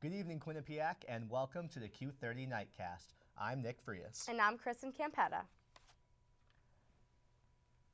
Good evening, Quinnipiac, and welcome to the Q30 Nightcast. I'm Nick Frias. And I'm Kristen Campeta.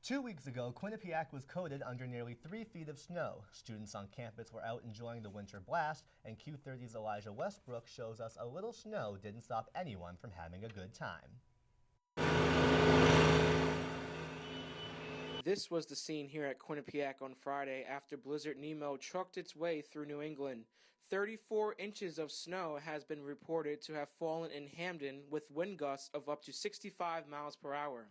2 weeks ago, Quinnipiac was coated under nearly 3 feet of snow. Students on campus were out enjoying the winter blast, and Q30's Elijah Westbrook shows us a little snow didn't stop anyone from having a good time. This was the scene here at Quinnipiac on Friday after Blizzard Nemo trucked its way through New England. 34 inches of snow has been reported to have fallen in Hamden with wind gusts of up to 65 miles per hour.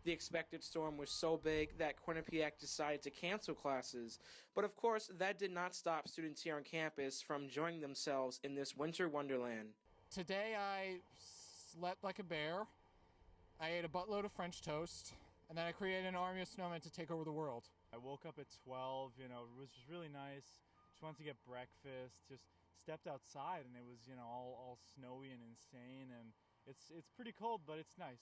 The expected storm was so big that Quinnipiac decided to cancel classes. But of course, that did not stop students here on campus from enjoying themselves in this winter wonderland. Today I slept like a bear. I ate a buttload of French toast. And then I created an army of snowmen to take over the world. I woke up at 12, it was just really nice. Just wanted to get breakfast, just stepped outside and it was, all snowy and insane. And it's pretty cold, but it's nice.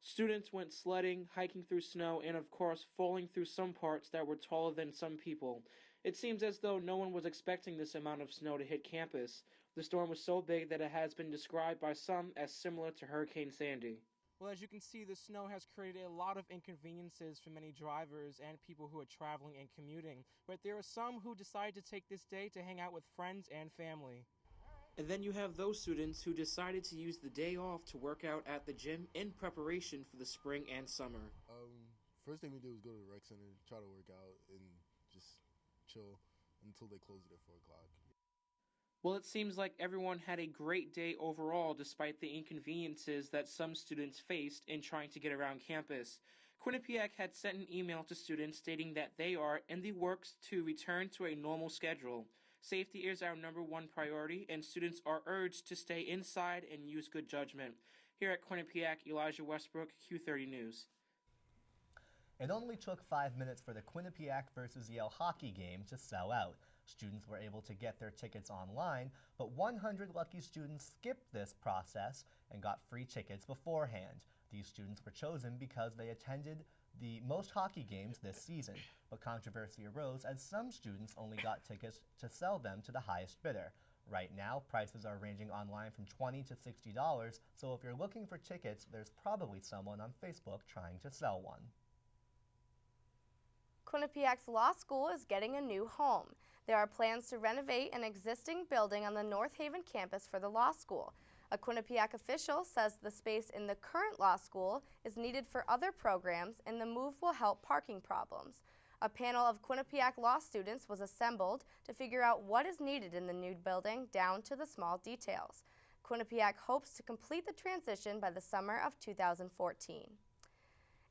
Students went sledding, hiking through snow, and of course falling through some parts that were taller than some people. It seems as though no one was expecting this amount of snow to hit campus. The storm was so big that it has been described by some as similar to Hurricane Sandy. Well, as you can see, the snow has created a lot of inconveniences for many drivers and people who are traveling and commuting. But there are some who decide to take this day to hang out with friends and family. And then you have those students who decided to use the day off to work out at the gym in preparation for the spring and summer. First thing we did was go to the rec center, try to work out, and just chill until they closed it at 4 o'clock. Well, it seems like everyone had a great day overall despite the inconveniences that some students faced in trying to get around campus. Quinnipiac had sent an email to students stating that they are in the works to return to a normal schedule. Safety is our #1 priority, and students are urged to stay inside and use good judgment. Here at Quinnipiac, Elijah Westbrook, Q30 News. It only took 5 minutes for the Quinnipiac versus Yale hockey game to sell out. Students were able to get their tickets online, but 100 lucky students skipped this process and got free tickets beforehand. These students were chosen because they attended the most hockey games this season, but controversy arose as some students only got tickets to sell them to the highest bidder. Right now, prices are ranging online from $20 to $60, so if you're looking for tickets, there's probably someone on Facebook trying to sell one. Quinnipiac's law school is getting a new home. There are plans to renovate an existing building on the North Haven campus for the law school. A Quinnipiac official says the space in the current law school is needed for other programs and the move will help parking problems. A panel of Quinnipiac law students was assembled to figure out what is needed in the new building down to the small details. Quinnipiac hopes to complete the transition by the summer of 2014.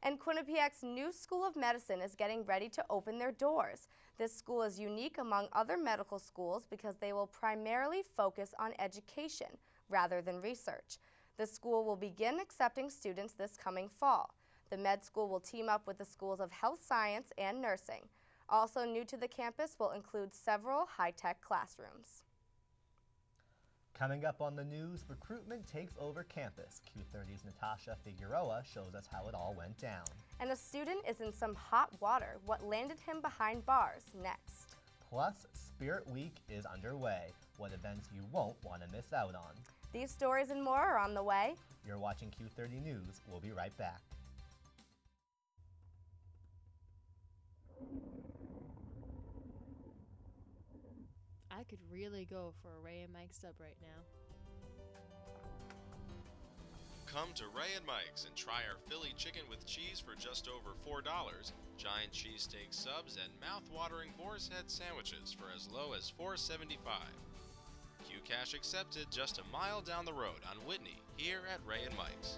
And Quinnipiac's new School of Medicine is getting ready to open their doors. This school is unique among other medical schools because they will primarily focus on education rather than research. The school will begin accepting students this coming fall. The med school will team up with the schools of health science and nursing. Also new to the campus will include several high-tech classrooms. Coming up on the news, recruitment takes over campus. Q30's Natasha Figueroa shows us how it all went down. And a student is in some hot water. What landed him behind bars next. Plus, Spirit Week is underway. What events you won't want to miss out on. These stories and more are on the way. You're watching Q30 News. We'll be right back. I could really go for a Ray and Mike sub right now. Come to Ray and Mike's and try our Philly chicken with cheese for just over $4, giant cheesesteak subs, and mouth-watering boar's head sandwiches for as low as $4.75. Q-Cash accepted just a mile down the road on Whitney, here at Ray and Mike's.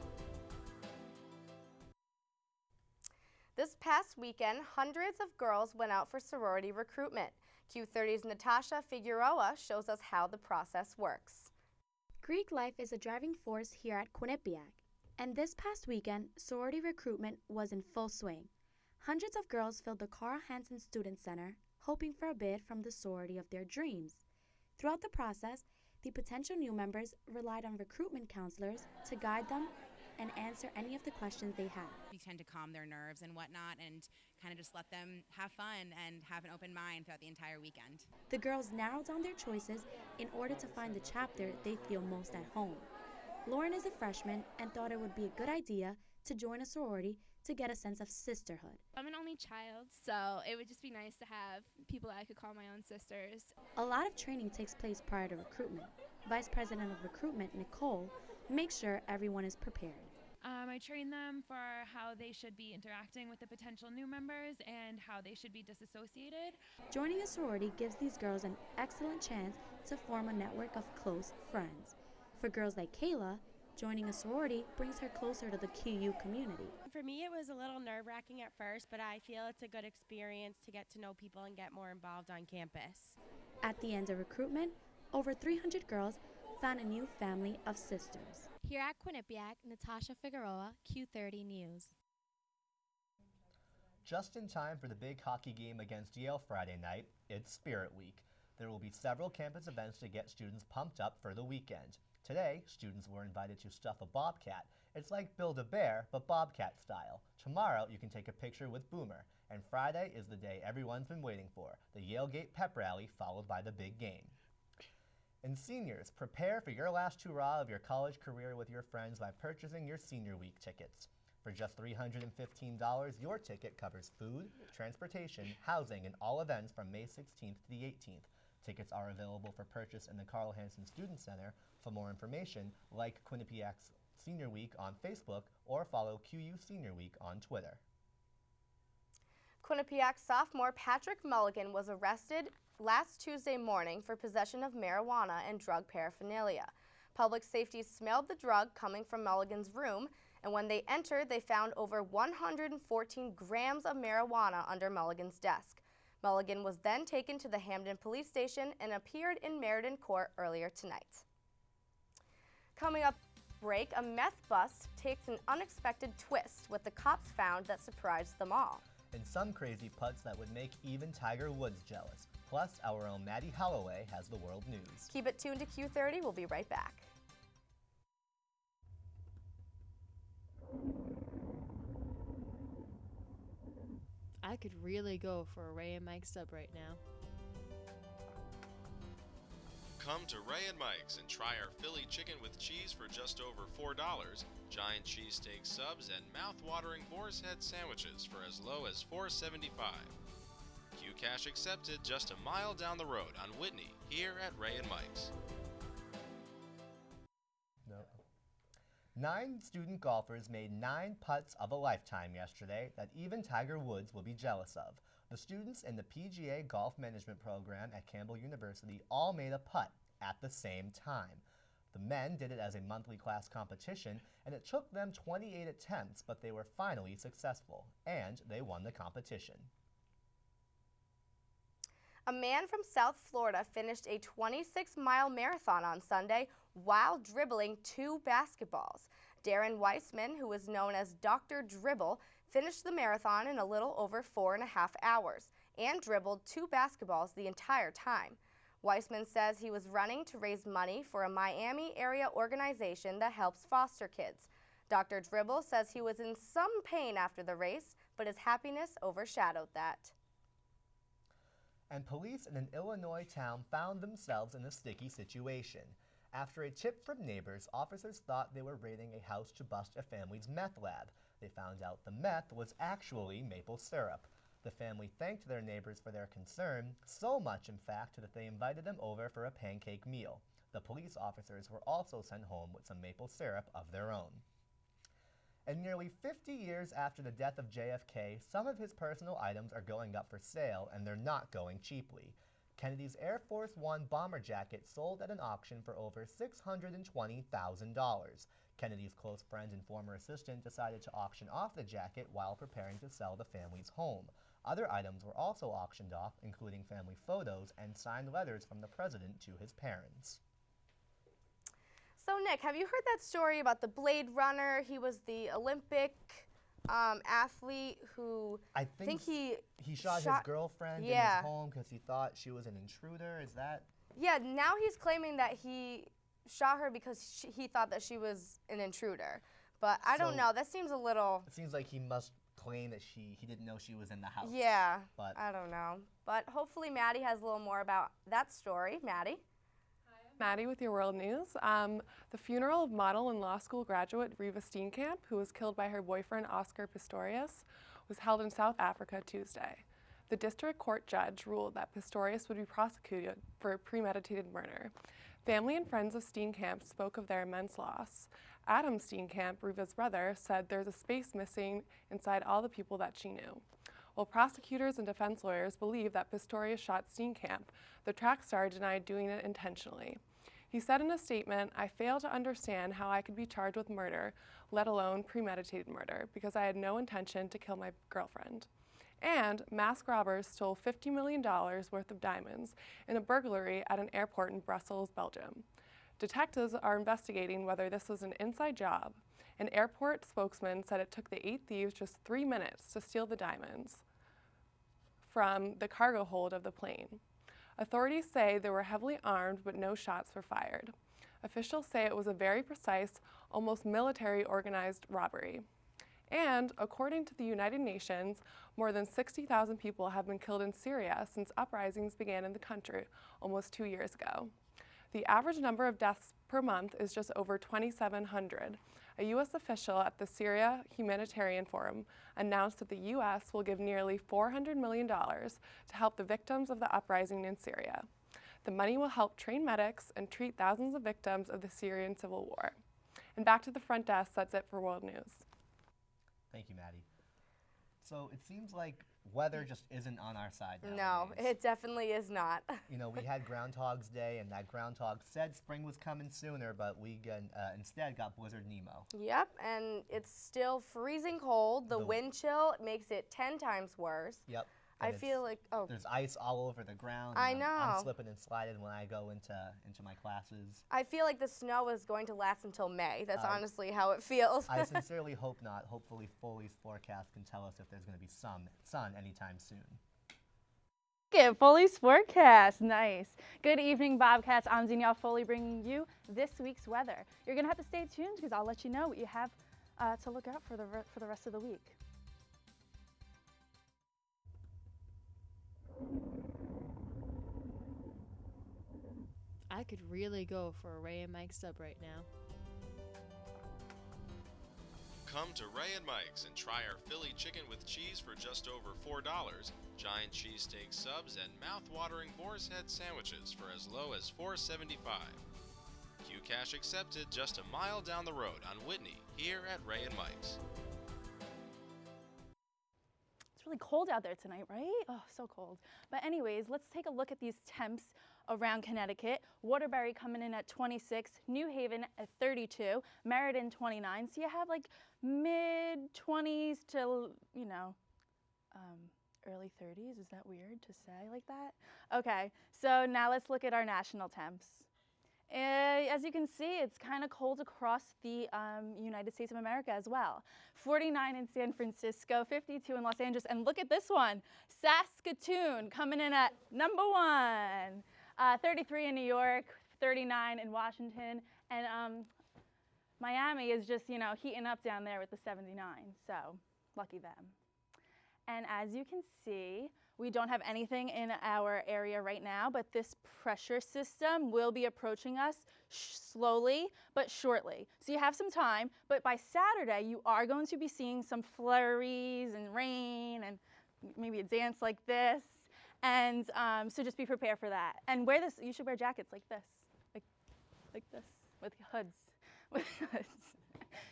This past weekend, hundreds of girls went out for sorority recruitment. Q30's Natasha Figueroa shows us how the process works. Greek life is a driving force here at Quinnipiac, and this past weekend, sorority recruitment was in full swing. Hundreds of girls filled the Carl Hansen Student Center, hoping for a bid from the sorority of their dreams. Throughout the process, the potential new members relied on recruitment counselors to guide them and answer any of the questions they have. We tend to calm their nerves and whatnot and kind of just let them have fun and have an open mind throughout the entire weekend. The girls narrowed down their choices in order to find the chapter they feel most at home. Lauren is a freshman and thought it would be a good idea to join a sorority to get a sense of sisterhood. I'm an only child, so it would just be nice to have people that I could call my own sisters. A lot of training takes place prior to recruitment. Vice President of Recruitment, Nicole, makes sure everyone is prepared. I train them for how they should be interacting with the potential new members and how they should be disassociated. Joining a sorority gives these girls an excellent chance to form a network of close friends. For girls like Kayla, joining a sorority brings her closer to the QU community. For me, it was a little nerve-wracking at first, but I feel it's a good experience to get to know people and get more involved on campus. At the end of recruitment, over 300 girls found a new family of sisters. Here at Quinnipiac, Natasha Figueroa, Q30 News. Just in time for the big hockey game against Yale Friday night, it's Spirit Week. There will be several campus events to get students pumped up for the weekend. Today, students were invited to stuff a bobcat. It's like Build-A-Bear, but bobcat style. Tomorrow, you can take a picture with Boomer. And Friday is the day everyone's been waiting for, the Yale Gate pep rally followed by the big game. And seniors, prepare for your last hurrah of your college career with your friends by purchasing your Senior Week tickets. For just $315, your ticket covers food, transportation, housing, and all events from May 16th to the 18th. Tickets are available for purchase in the Carl Hansen Student Center. For more information, like Quinnipiac's Senior Week on Facebook or follow QU Senior Week on Twitter. Quinnipiac sophomore Patrick Mulligan was arrested last Tuesday morning for possession of marijuana and drug paraphernalia. Public safety smelled the drug coming from Mulligan's room, and when they entered, they found over 114 grams of marijuana under Mulligan's desk. Mulligan was then taken to the Hamden Police Station and appeared in Meriden Court earlier tonight. Coming up break, a meth bust takes an unexpected twist, with the cops found that surprised them all. And some crazy putts that would make even Tiger Woods jealous. Plus, our own Maddie Holloway has the world news. Keep it tuned to Q30. We'll be right back. I could really go for a Ray and Mike sub right now. Come to Ray and Mike's and try our Philly chicken with cheese for just over $4, giant cheesesteak subs, and mouth-watering boar's head sandwiches for as low as $4.75. Q-Cash accepted just a mile down the road on Whitney, here at Ray and Mike's. No. 9 student golfers made 9 putts of a lifetime yesterday that even Tiger Woods will be jealous of. The students in the PGA Golf Management Program at Campbell University all made a putt at the same time. The men did it as a monthly class competition, and it took them 28 attempts, but they were finally successful, and they won the competition. A man from South Florida finished a 26-mile marathon on Sunday while dribbling 2 basketballs. Darren Weissman, who is known as Dr. Dribble, finished the marathon in a little over 4.5 hours and dribbled 2 basketballs the entire time. Weissman says he was running to raise money for a Miami area organization that helps foster kids. Dr. Dribble says he was in some pain after the race, but his happiness overshadowed that. And police in an Illinois town found themselves in a sticky situation. After a tip from neighbors, officers thought they were raiding a house to bust a family's meth lab. They found out the meth was actually maple syrup. The family thanked their neighbors for their concern, so much in fact that they invited them over for a pancake meal. The police officers were also sent home with some maple syrup of their own. And nearly 50 years after the death of JFK, some of his personal items are going up for sale, and they're not going cheaply. Kennedy's Air Force One bomber jacket sold at an auction for over $620,000. Kennedy's close friend and former assistant decided to auction off the jacket while preparing to sell the family's home. Other items were also auctioned off, including family photos and signed letters from the president to his parents. So Nick, have you heard that story about the Blade Runner? He was the Olympic athlete who I think he shot his girlfriend in his home because he thought she was an intruder. Is that? Yeah, now he's claiming that he shot her because he thought that she was an intruder. But I don't So- know. That seems a little. It seems like he must claim that he didn't know she was in the house. Yeah. But I don't know. But hopefully Maddie has a little more about that story. Maddie. Maddie with your World News. The funeral of model and law school graduate Reeva Steenkamp, who was killed by her boyfriend Oscar Pistorius, was held in South Africa Tuesday. The district court judge ruled that Pistorius would be prosecuted for premeditated murder. Family and friends of Steenkamp spoke of their immense loss. Adam Steenkamp, Reeva's brother, said there's a space missing inside all the people that she knew. While prosecutors and defense lawyers believe that Pistorius shot Steenkamp, the track star denied doing it intentionally. He said in a statement, "I fail to understand how I could be charged with murder, let alone premeditated murder, because I had no intention to kill my girlfriend." And masked robbers stole $50 million worth of diamonds in a burglary at an airport in Brussels, Belgium. Detectives are investigating whether this was an inside job. An airport spokesman said it took the 8 thieves just 3 minutes to steal the diamonds from the cargo hold of the plane. Authorities say they were heavily armed, but no shots were fired. Officials say it was a very precise, almost military organized robbery. And according to the United Nations, more than 60,000 people have been killed in Syria since uprisings began in the country almost 2 years ago. The average number of deaths per month is just over 2,700. A U.S. official at the Syria Humanitarian Forum announced that the U.S. will give nearly $400 million to help the victims of the uprising in Syria. The money will help train medics and treat thousands of victims of the Syrian civil war. And back to the front desk, that's it for World News. Thank you, Maddie. So it seems like weather just isn't on our side now. No, it definitely is not. You know, we had Groundhog's Day, and that groundhog said spring was coming sooner, but we instead got Blizzard Nemo. Yep, and it's still freezing cold. The wind chill makes it 10 times worse. Yep. I feel like, there's ice all over the ground. I and know. I'm slipping and sliding when I go into my classes. I feel like the snow is going to last until May. That's honestly how it feels. I sincerely hope not. Hopefully Foley's forecast can tell us if there's going to be sun anytime soon. Get Foley's forecast. Nice. Good evening, Bobcats. I'm Danielle Foley bringing you this week's weather. You're going to have to stay tuned because I'll let you know what you have to look out for the rest of the week. I could really go for a Ray and Mike sub right now. Come to Ray and Mike's and try our Philly chicken with cheese for just over $4, giant cheesesteak subs, and mouth-watering boar's head sandwiches for as low as $4.75. Q-Cash accepted just a mile down the road on Whitney, here at Ray and Mike's. It's really cold out there tonight, right? Oh, so cold. But anyways, let's take a look at these temps around Connecticut. Waterbury coming in at 26, New Haven at 32, Meriden 29. So you have like mid-20s to, early 30s. Is that weird to say like that? Okay, so now let's look at our national temps. As you can see, it's kind of cold across the United States of America as well. 49 in San Francisco, 52 in Los Angeles, and look at this one, Saskatoon coming in at number 1. 33 in New York, 39 in Washington, and Miami is just, heating up down there with the 79, so lucky them. And as you can see, we don't have anything in our area right now, but this pressure system will be approaching us slowly but shortly. So you have some time, but by Saturday, you are going to be seeing some flurries and rain and maybe a dance like this. And so just be prepared for that. And wear this, you should wear jackets like this, like this, with hoods.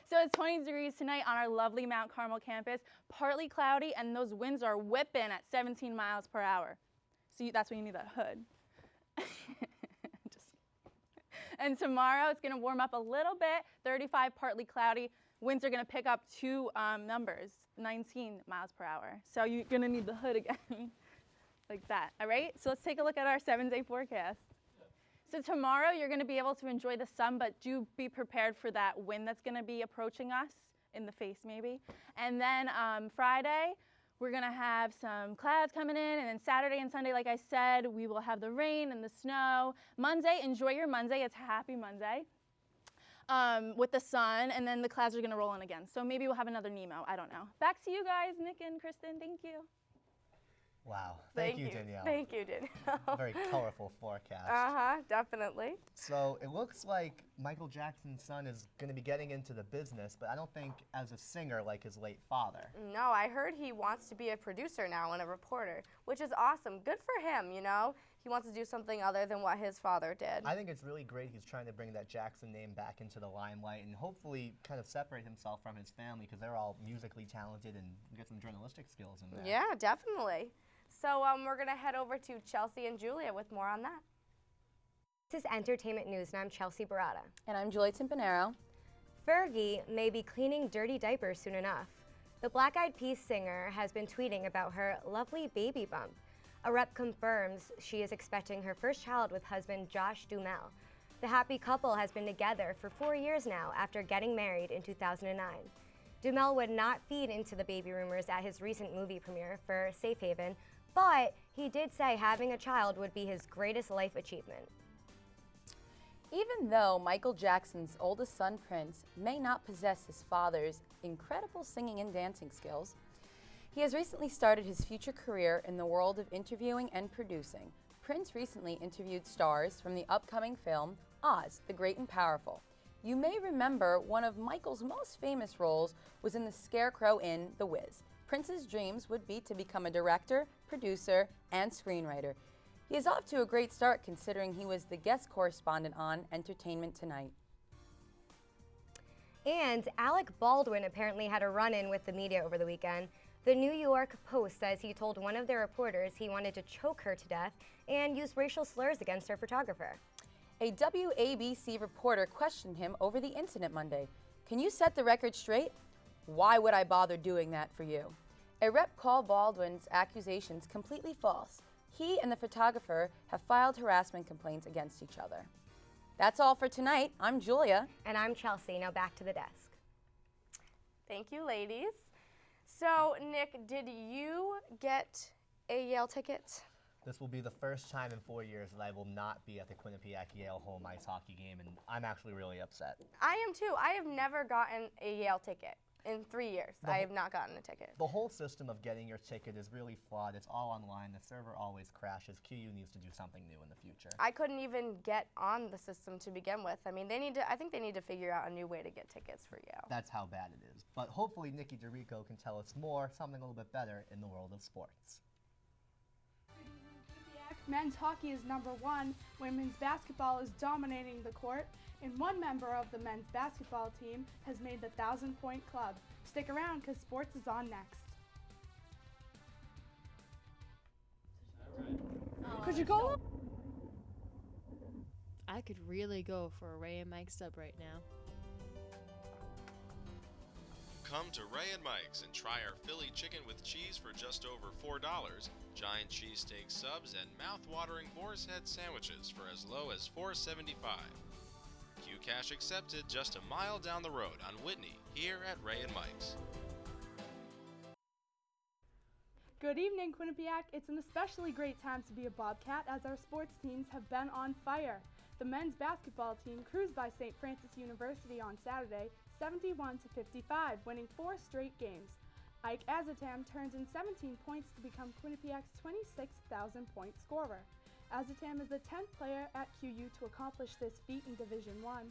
So it's 20 degrees tonight on our lovely Mount Carmel campus, partly cloudy, and those winds are whipping at 17 miles per hour. So that's when you need that hood. And tomorrow it's gonna warm up a little bit, 35, partly cloudy. Winds are gonna pick up 2 numbers, 19 miles per hour. So you're gonna need the hood again. Like that, all right? So let's take a look at our 7-day forecast. So tomorrow you're gonna be able to enjoy the sun, but do be prepared for that wind that's gonna be approaching us in the face maybe. And then Friday, we're gonna have some clouds coming in, and then Saturday and Sunday, like I said, we will have the rain and the snow. Monday, enjoy your Monday, it's Happy Monday. with the sun, and then the clouds are going to roll in again. So maybe we'll have another Nemo. I don't know. Back to you guys, Nick and Kristen. Thank you. Wow. Thank you, Danielle. Thank you, Danielle. Very colorful forecast. Definitely. So it looks like Michael Jackson's son is going to be getting into the business, but I don't think as a singer like his late father. No, I heard he wants to be a producer now and a reporter, which is awesome. Good for him, you know? He wants to do something other than what his father did. I think it's really great he's trying to bring that Jackson name back into the limelight and hopefully kind of separate himself from his family because they're all musically talented and get some journalistic skills in there. Yeah, definitely. So we're going to head over to Chelsea and Julia with more on that. This is Entertainment News, and I'm Chelsea Barata. And I'm Julie Timpanero. Fergie may be cleaning dirty diapers soon enough. The Black Eyed Peas singer has been tweeting about her lovely baby bump. A rep confirms she is expecting her first child with husband Josh Duhamel. The happy couple has been together for 4 years now after getting married in 2009. Duhamel would not feed into the baby rumors at his recent movie premiere for Safe Haven, but he did say having a child would be his greatest life achievement. Even though Michael Jackson's oldest son, Prince, may not possess his father's incredible singing and dancing skills, he has recently started his future career in the world of interviewing and producing. Prince recently interviewed stars from the upcoming film Oz, the Great and Powerful. You may remember one of Michael's most famous roles was in the Scarecrow in The Wiz. Prince's dreams would be to become a director, producer, and screenwriter. He is off to a great start considering he was the guest correspondent on Entertainment Tonight. And Alec Baldwin apparently had a run-in with the media over the weekend. The New York Post says he told one of their reporters he wanted to choke her to death and use racial slurs against her photographer. A WABC reporter questioned him over the incident Monday. "Can you set the record straight? Why would I bother doing that for you?" A rep called Baldwin's accusations completely false. He and the photographer have filed harassment complaints against each other. That's all for tonight. I'm Julia. And I'm Chelsea. Now back to the desk. Thank you, ladies. So, Nick, did you get a Yale ticket? This will be the first time in 4 years that I will not be at the Quinnipiac Yale home ice hockey game, and I'm actually really upset. I am too. I have never gotten a Yale ticket. In 3 years, I have not gotten a ticket. The whole system of getting your ticket is really flawed. It's all online. The server always crashes. QU needs to do something new in the future. I couldn't even get on the system to begin with. I mean, I think they need to figure out a new way to get tickets for Yale. That's how bad it is. But hopefully Nikki DeRico can tell us more, something a little bit better in the world of sports. Men's hockey is #1, women's basketball is dominating the court, and one member of the men's basketball team has made the 1,000-point club. Stick around because sports is on next. Could you go? I could really go for a Ray and Mike sub right now. Come to Ray and Mike's and try our Philly chicken with cheese for just over $4, giant cheesesteak subs, and mouth-watering boar's head sandwiches for as low as $4.75. Cash accepted just a mile down the road on Whitney, here at Ray and Mike's. Good evening, Quinnipiac. It's an especially great time to be a Bobcat as our sports teams have been on fire. The men's basketball team cruised by St. Francis University on Saturday, 71-55, winning 4 straight games. Ike Azotam turns in 17 points to become Quinnipiac's 26,000-point scorer. Azotam is the 10th player at QU to accomplish this feat in Division I.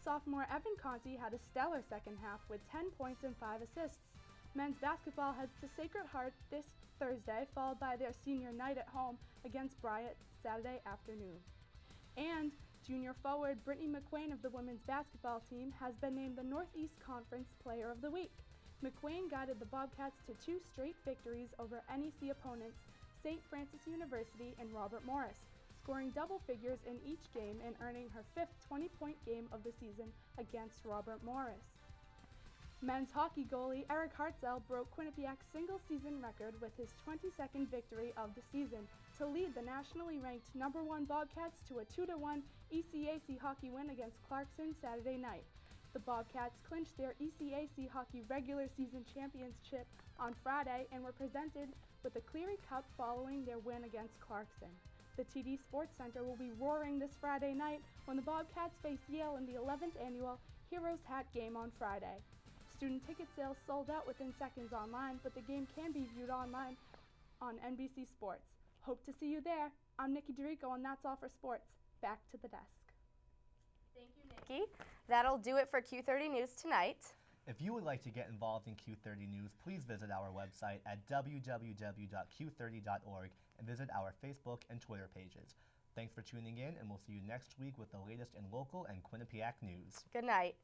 Sophomore Evan Conti had a stellar second half with 10 points and 5 assists. Men's basketball heads to Sacred Heart this Thursday, followed by their senior night at home against Bryant Saturday afternoon. And junior forward Brittany McQuain of the women's basketball team has been named the Northeast Conference Player of the Week. McQuain guided the Bobcats to 2 straight victories over NEC opponents St. Francis University and Robert Morris, scoring double figures in each game and earning her 5th 20-point game of the season against Robert Morris. Men's hockey goalie Eric Hartzell broke Quinnipiac's single-season record with his 22nd victory of the season to lead the nationally ranked #1 Bobcats to a 2-1 ECAC hockey win against Clarkson Saturday night. The Bobcats clinched their ECAC hockey regular season championship on Friday and were presented with the Cleary Cup following their win against Clarkson. The TD Sports Center will be roaring this Friday night when the Bobcats face Yale in the 11th annual Heroes Hat game on Friday. Student ticket sales sold out within seconds online, but the game can be viewed online on NBC Sports. Hope to see you there. I'm Nikki Dorico, and that's all for sports. Back to the desk. Thank you, Nikki. That'll do it for Q30 News tonight. If you would like to get involved in Q30 News, please visit our website at www.q30.org and visit our Facebook and Twitter pages. Thanks for tuning in, and we'll see you next week with the latest in local and Quinnipiac news. Good night.